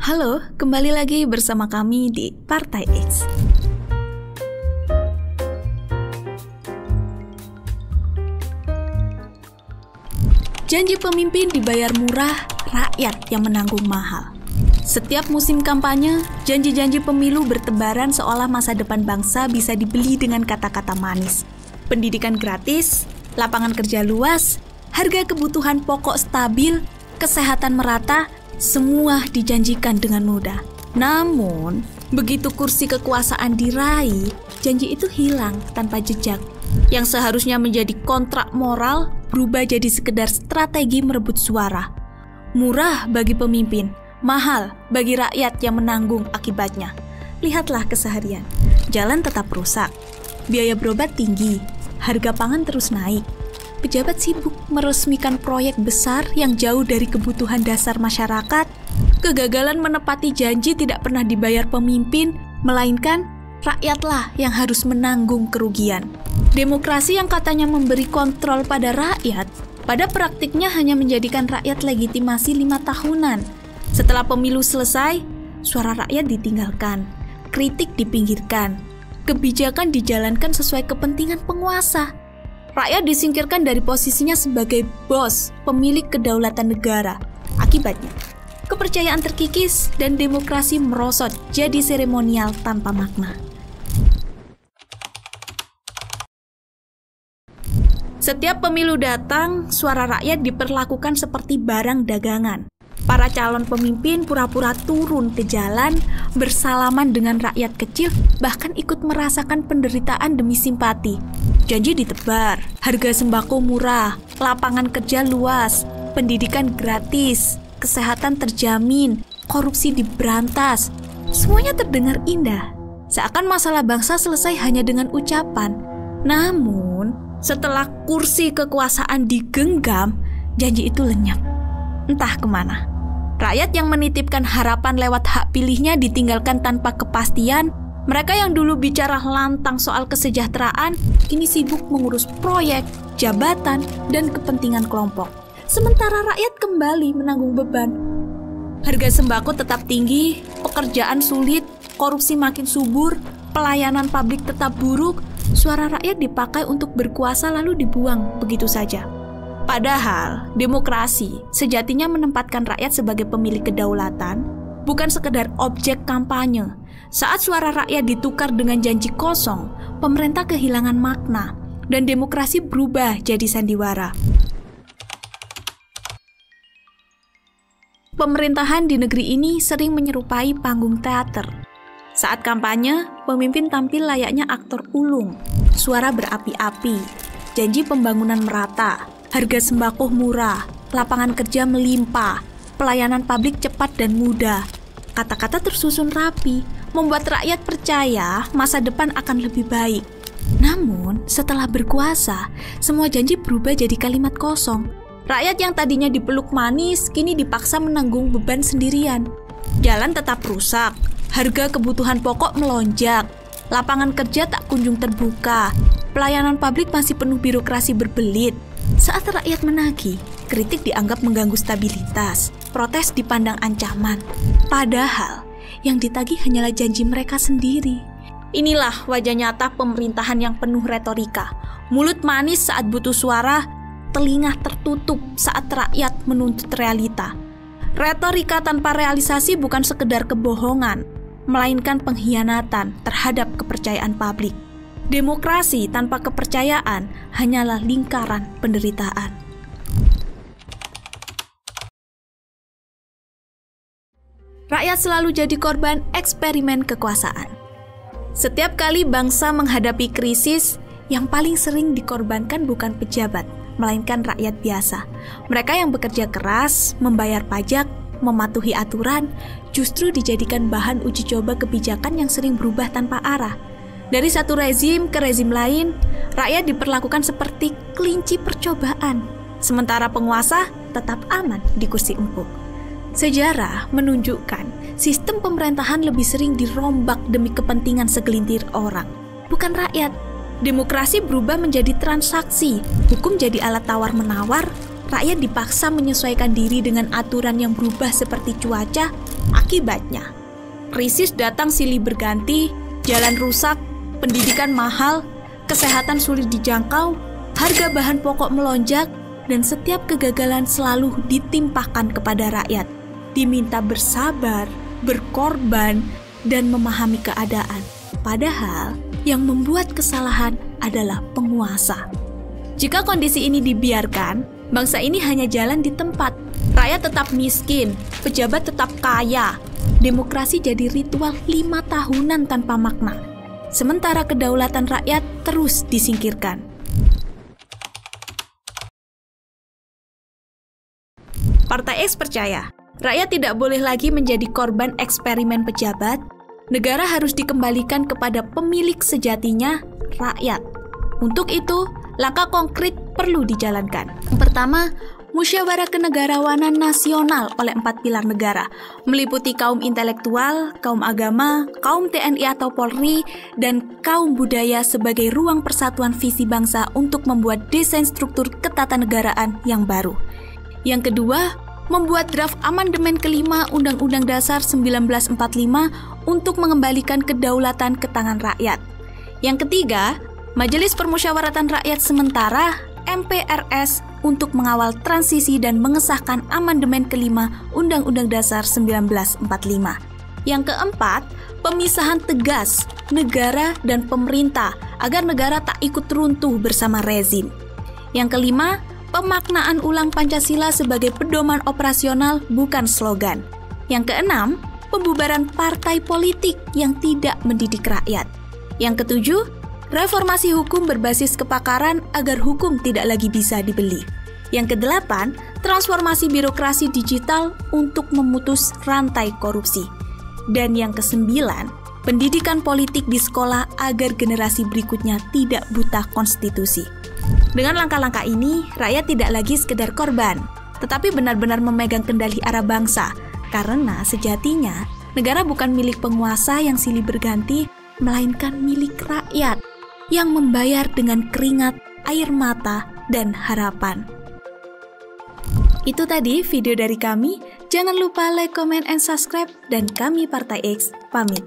Halo, kembali lagi bersama kami di Partai X. Janji pemimpin dibayar murah, rakyat yang menanggung mahal. Setiap musim kampanye, janji-janji pemilu bertebaran seolah masa depan bangsa bisa dibeli dengan kata-kata manis. Pendidikan gratis, lapangan kerja luas, harga kebutuhan pokok stabil, kesehatan merata, semua dijanjikan dengan mudah. Namun, begitu kursi kekuasaan diraih, janji itu hilang tanpa jejak. Yang seharusnya menjadi kontrak moral berubah jadi sekedar strategi merebut suara. Murah bagi pemimpin, mahal bagi rakyat yang menanggung akibatnya. Lihatlah keseharian. Jalan tetap rusak, biaya berobat tinggi, harga pangan terus naik. Pejabat sibuk meresmikan proyek besar yang jauh dari kebutuhan dasar masyarakat. Kegagalan menepati janji tidak pernah dibayar pemimpin, melainkan rakyatlah yang harus menanggung kerugian. Demokrasi yang katanya memberi kontrol pada rakyat, pada praktiknya hanya menjadikan rakyat legitimasi 5 tahunan. Setelah pemilu selesai, suara rakyat ditinggalkan, kritik dipinggirkan, kebijakan dijalankan sesuai kepentingan penguasa. Rakyat disingkirkan dari posisinya sebagai bos, pemilik kedaulatan negara. Akibatnya, kepercayaan terkikis dan demokrasi merosot jadi seremonial tanpa makna. Setiap pemilu datang, suara rakyat diperlakukan seperti barang dagangan. Para calon pemimpin pura-pura turun ke jalan, bersalaman dengan rakyat kecil, bahkan ikut merasakan penderitaan demi simpati. Janji ditebar, harga sembako murah, lapangan kerja luas, pendidikan gratis, kesehatan terjamin, korupsi diberantas. Semuanya terdengar indah, seakan masalah bangsa selesai hanya dengan ucapan. Namun, setelah kursi kekuasaan digenggam, janji itu lenyap. Entah kemana. Rakyat yang menitipkan harapan lewat hak pilihnya ditinggalkan tanpa kepastian. Mereka yang dulu bicara lantang soal kesejahteraan, kini sibuk mengurus proyek, jabatan, dan kepentingan kelompok. Sementara rakyat kembali menanggung beban. Harga sembako tetap tinggi, pekerjaan sulit, korupsi makin subur, pelayanan publik tetap buruk, suara rakyat dipakai untuk berkuasa lalu dibuang begitu saja. Padahal, demokrasi sejatinya menempatkan rakyat sebagai pemilik kedaulatan, bukan sekedar objek kampanye. Saat suara rakyat ditukar dengan janji kosong, pemerintah kehilangan makna, dan demokrasi berubah jadi sandiwara. Pemerintahan di negeri ini sering menyerupai panggung teater. Saat kampanye, pemimpin tampil layaknya aktor ulung, suara berapi-api, janji pembangunan merata, harga sembako murah, lapangan kerja melimpah, pelayanan publik cepat dan mudah. Kata-kata tersusun rapi, membuat rakyat percaya masa depan akan lebih baik. Namun, setelah berkuasa, semua janji berubah jadi kalimat kosong. Rakyat yang tadinya dipeluk manis, kini dipaksa menanggung beban sendirian. Jalan tetap rusak, harga kebutuhan pokok melonjak, lapangan kerja tak kunjung terbuka, pelayanan publik masih penuh birokrasi berbelit. Saat rakyat menagih, kritik dianggap mengganggu stabilitas, protes dipandang ancaman. Padahal, yang ditagih hanyalah janji mereka sendiri. Inilah wajah nyata pemerintahan yang penuh retorika. Mulut manis saat butuh suara, telinga tertutup saat rakyat menuntut realita. Retorika tanpa realisasi bukan sekedar kebohongan, melainkan pengkhianatan terhadap kepercayaan publik. Demokrasi tanpa kepercayaan hanyalah lingkaran penderitaan. Rakyat selalu jadi korban eksperimen kekuasaan. Setiap kali bangsa menghadapi krisis, yang paling sering dikorbankan bukan pejabat, melainkan rakyat biasa. Mereka yang bekerja keras, membayar pajak, mematuhi aturan, justru dijadikan bahan uji coba kebijakan yang sering berubah tanpa arah. Dari satu rezim ke rezim lain, rakyat diperlakukan seperti kelinci percobaan, sementara penguasa tetap aman di kursi empuk. Sejarah menunjukkan sistem pemerintahan lebih sering dirombak demi kepentingan segelintir orang, bukan rakyat. Demokrasi berubah menjadi transaksi, hukum jadi alat tawar-menawar, rakyat dipaksa menyesuaikan diri dengan aturan yang berubah seperti cuaca, Akibatnya, krisis datang silih berganti, jalan rusak, pendidikan mahal, kesehatan sulit dijangkau, harga bahan pokok melonjak, dan setiap kegagalan selalu ditimpahkan kepada rakyat. Diminta bersabar, berkorban, dan memahami keadaan. Padahal, yang membuat kesalahan adalah penguasa. Jika kondisi ini dibiarkan, bangsa ini hanya jalan di tempat. Rakyat tetap miskin, pejabat tetap kaya. Demokrasi jadi ritual 5 tahunan tanpa makna. Sementara kedaulatan rakyat terus disingkirkan. Partai X percaya, rakyat tidak boleh lagi menjadi korban eksperimen pejabat. Negara harus dikembalikan kepada pemilik sejatinya, rakyat. Untuk itu, langkah konkret perlu dijalankan. Yang pertama, musyawarah kenegarawanan nasional oleh 4 pilar negara, meliputi kaum intelektual, kaum agama, kaum TNI atau Polri, dan kaum budaya sebagai ruang persatuan visi bangsa untuk membuat desain struktur ketatanegaraan yang baru. Yang kedua, membuat draft amandemen kelima Undang-Undang Dasar 1945 untuk mengembalikan kedaulatan ke tangan rakyat. Yang ketiga, Majelis Permusyawaratan Rakyat Sementara MPRS untuk mengawal transisi dan mengesahkan amandemen kelima Undang-Undang Dasar 1945. Yang keempat, pemisahan tegas negara dan pemerintah agar negara tak ikut runtuh bersama rezim. Yang kelima, pemaknaan ulang Pancasila sebagai pedoman operasional bukan slogan. Yang keenam, pembubaran partai politik yang tidak mendidik rakyat. Yang ketujuh, reformasi hukum berbasis kepakaran agar hukum tidak lagi bisa dibeli. Yang kedelapan, transformasi birokrasi digital untuk memutus rantai korupsi. Dan yang kesembilan, pendidikan politik di sekolah agar generasi berikutnya tidak buta konstitusi. Dengan langkah-langkah ini, rakyat tidak lagi sekedar korban, tetapi benar-benar memegang kendali arah bangsa. Karena sejatinya, negara bukan milik penguasa yang silih berganti, melainkan milik rakyat yang membayar dengan keringat, air mata, dan harapan. Itu tadi video dari kami. Jangan lupa like, comment, and subscribe. Dan kami Partai X pamit.